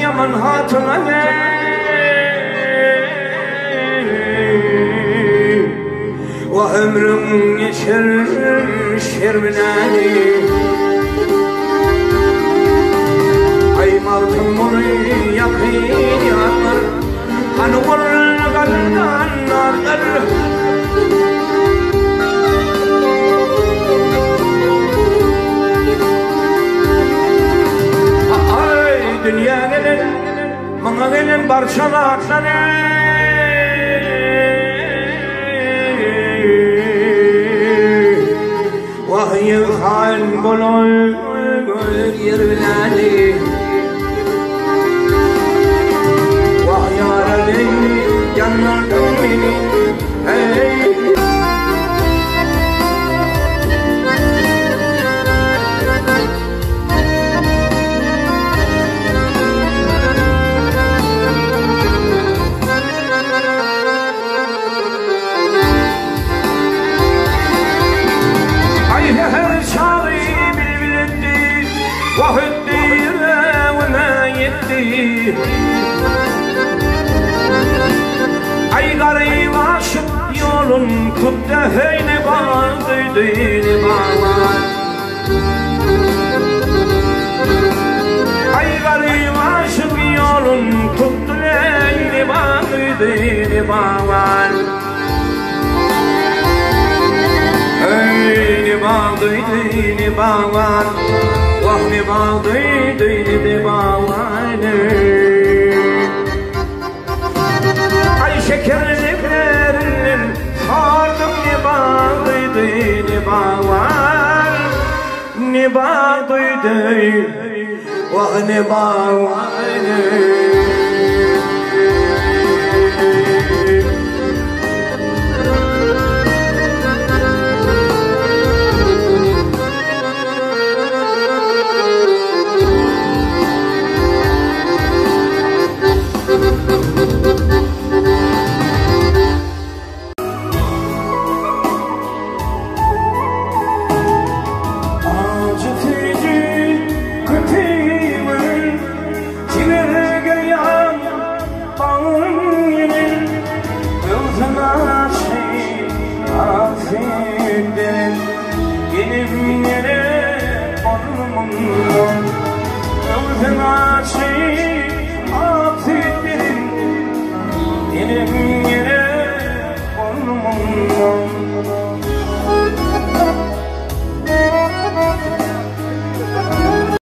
yaman hatuna ne ve ömrüm geçer şerminani aymaltım bunu yakın yanlar hani onun kalından narlar ay dünya gelen bana gelen parçalarlar vahyi khan bolol yer bilani vahyi arali yanlardan beni hey ay garip aşık yolun tuttu heyni bağdıydı bağlar ay garip aşık yolun tuttu heyni bağdıydı bağlar heyni bağdıydı bağlar vahni bağdıydı bağlar ay şekerliklerin sardım ne bağdıydı ne bağlar ne bağdıydı vah ne bağlar Gelip yine ormandan Öldüm açayım